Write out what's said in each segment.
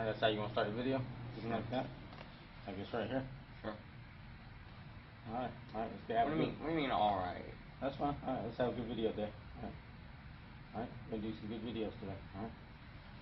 Alright, that's how you want to start the video? Something like that? Like this right here? Sure. Alright, let's get What do you mean, alright? That's fine. Alright, let's have a good video there. Alright, we're gonna do some good videos today.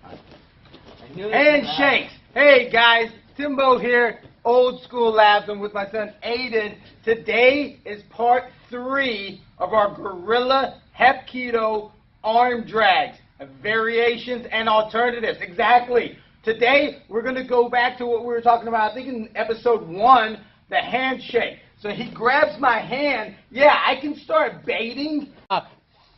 Alright. Handshakes! Hey guys, Timbo here, Old School Labs. I'm with my son Aiden. Today is part 3 of our Guerrilla Hapkido arm drags. Variations and alternatives. Exactly. Today we're going to go back to what we were talking about, I think in episode 1, the handshake. So he grabs my hand. Yeah, I can start baiting.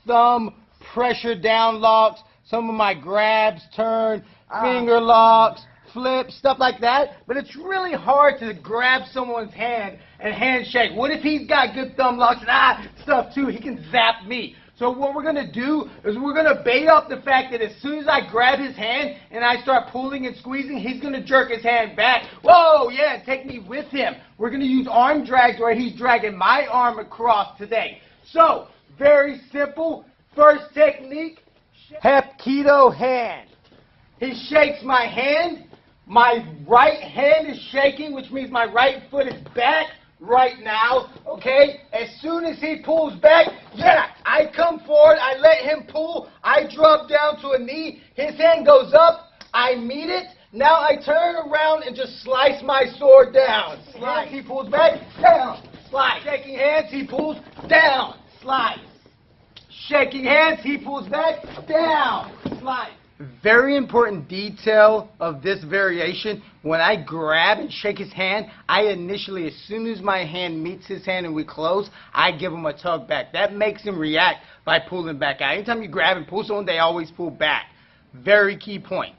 Thumb pressure down locks, some of my grabs, turn, finger locks, flips, stuff like that. But it's really hard to grab someone's hand and handshake. What if he's got good thumb locks and stuff too? He can zap me. So what we're going to do is we're going to bait off the fact that as soon as I grab his hand and I start pulling and squeezing, he's going to jerk his hand back. Whoa, yeah, and take me with him. We're going to use arm drags where he's dragging my arm across today. So, very simple. First technique, Hapkido hand. He shakes my hand. My right hand is shaking, which means my right foot is back right now, okay? As soon as he pulls back, yeah, I come forward, I let him pull, I drop down to a knee, his hand goes up, I meet it, now I turn around and just slice my sword down. Slice, he pulls back, down, slice. Shaking hands, he pulls, down, slice. Shaking hands, he pulls back, down, slice. Very important detail of this variation, when I grab and shake his hand, I initially, as soon as my hand meets his hand and we close, I give him a tug back. That makes him react by pulling back out. Anytime you grab and pull someone, they always pull back. Very key point.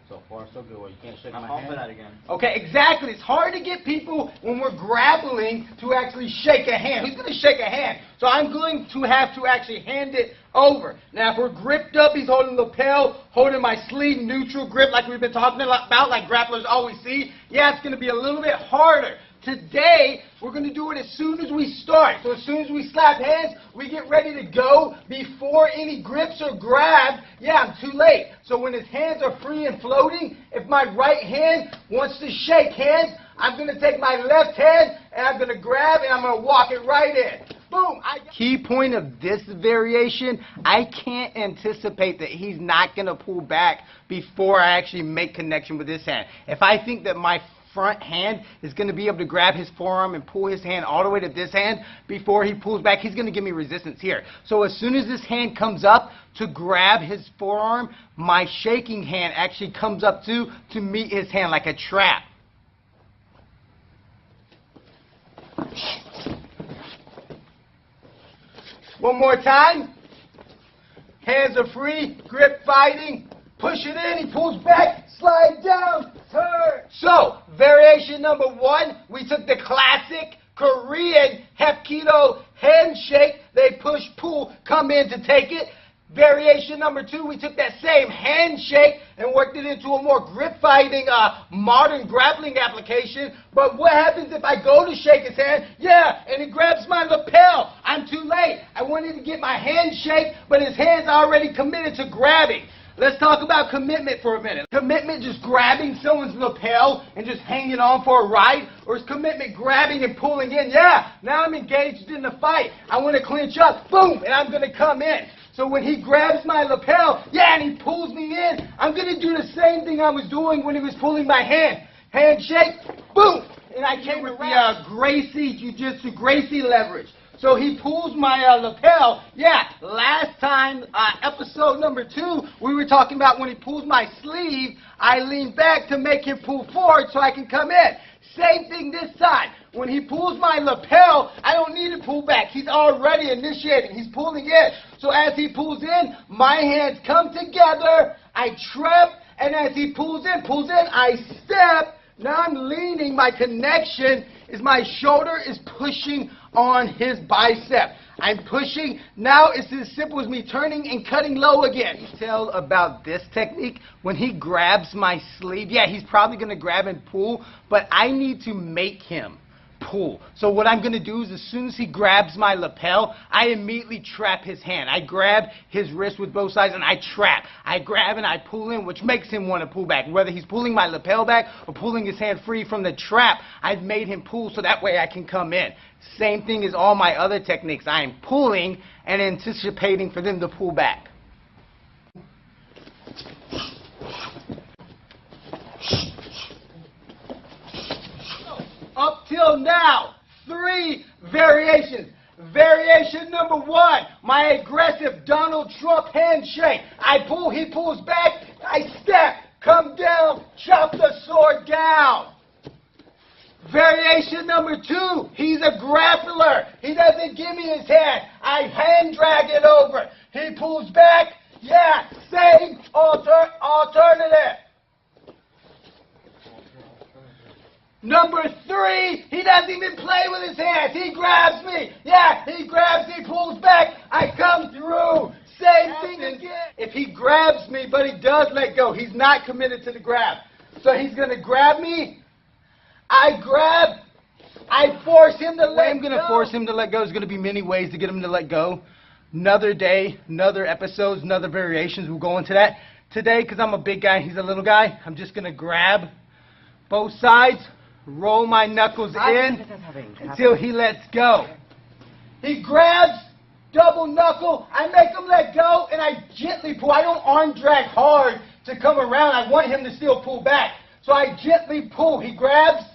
So far, so good. Well, you can't shake my hand. That again. Okay, exactly. It's hard to get people, when we're grappling, to actually shake a hand. Who's going to shake a hand? So I'm going to have to actually hand it over. Now, if we're gripped up, he's holding the lapel, holding my sleeve, neutral grip like we've been talking about, like grapplers always see. Yeah, it's going to be a little bit harder. Today, we're going to do it as soon as we start. So as soon as we slap hands, we get ready to go before any grips or grabs. Yeah, I'm too late. So when his hands are free and floating, if my right hand wants to shake hands, I'm going to take my left hand and I'm going to grab and I'm going to walk it right in. Boom. Key point of this variation, I can't anticipate that he's not going to pull back before I actually make connection with his hand. If I think that my front hand is going to be able to grab his forearm and pull his hand all the way to this hand before he pulls back, he's going to give me resistance here. So as soon as this hand comes up to grab his forearm, my shaking hand actually comes up to meet his hand like a trap. One more time. Hands are free, grip fighting, push it in, he pulls back, slide down, turn. So, variation number 1, we took the classic Korean Hapkido handshake. They push, pull, come in to take it. Variation number 2, we took that same handshake and worked it into a more grip fighting, modern grappling application. But what happens if I go to shake his hand? Yeah, and he grabs my lapel. I'm too late. I wanted to get my handshake, but his hand's already committed to grabbing. Let's talk about commitment for a minute. Commitment just grabbing someone's lapel and just hanging on for a ride? Or is commitment grabbing and pulling in? Yeah, now I'm engaged in the fight. I want to clinch up, boom, and I'm going to come in. So when he grabs my lapel, yeah, and he pulls me in, I'm going to do the same thing I was doing when he was pulling my hand. Handshake, boom, and I came with the Gracie Jiu-Jitsu, Gracie leverage. So he pulls my lapel. Yeah, last time, episode number 2, we were talking about when he pulls my sleeve, I lean back to make him pull forward so I can come in. Same thing this time. When he pulls my lapel, I don't need to pull back. He's already initiating. He's pulling in. So as he pulls in, my hands come together. I trap, and as he pulls in, I step. Now I'm leaning. My connection is my shoulder is pushing on his bicep. I'm pushing. Now it's as simple as me turning and cutting low again. Detail about this technique, when he grabs my sleeve, yeah, he's probably going to grab and pull, but I need to make him pull. So what I'm going to do is as soon as he grabs my lapel, I immediately trap his hand. I grab his wrist with both sides and I trap. I grab and I pull in, which makes him want to pull back. Whether he's pulling my lapel back or pulling his hand free from the trap, I've made him pull so that way I can come in. Same thing as all my other techniques. I am pulling and anticipating for them to pull back. Up till now, 3 variations. Variation number 1, my aggressive Donald Trump handshake. I pull, he pulls back, I step, come down, chop the sword down. Variation number 2, he's a grappler. He doesn't give me his hand. I hand drag it over. He pulls back, yeah, same alternative. Number 3, he doesn't even play with his hands. He grabs me. Yeah, he grabs, he pulls back. I come through. Same thing again. If he grabs me, but he does let go, he's not committed to the grab. So he's going to grab me. I grab. I force him to let go. The way I'm going to force him to let go is going to be many ways to get him to let go. Another day, another episodes, another variations. We'll go into that. Today, because I'm a big guy and he's a little guy, I'm just going to grab both sides. Roll my knuckles in until he lets go. He grabs, double knuckle, I make him let go, and I gently pull. I don't arm drag hard to come around. I want him to still pull back. So I gently pull. He grabs,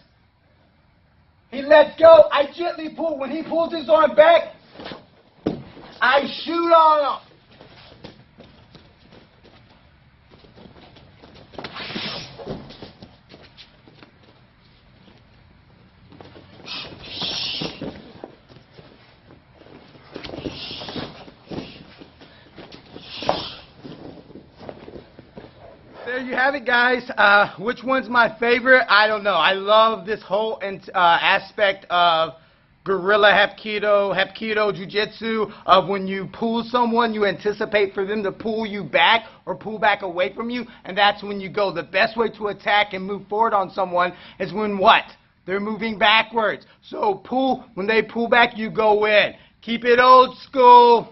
he lets go, I gently pull. When he pulls his arm back, I shoot on him. There you have it, guys. Which one's my favorite? I don't know. I love this whole aspect of Guerrilla Hapkido, Jiu-Jitsu, of when you pull someone, you anticipate for them to pull you back or pull back away from you, and that's when you go. The best way to attack and move forward on someone is when what? They're moving backwards. So pull, when they pull back, you go in. Keep it old school.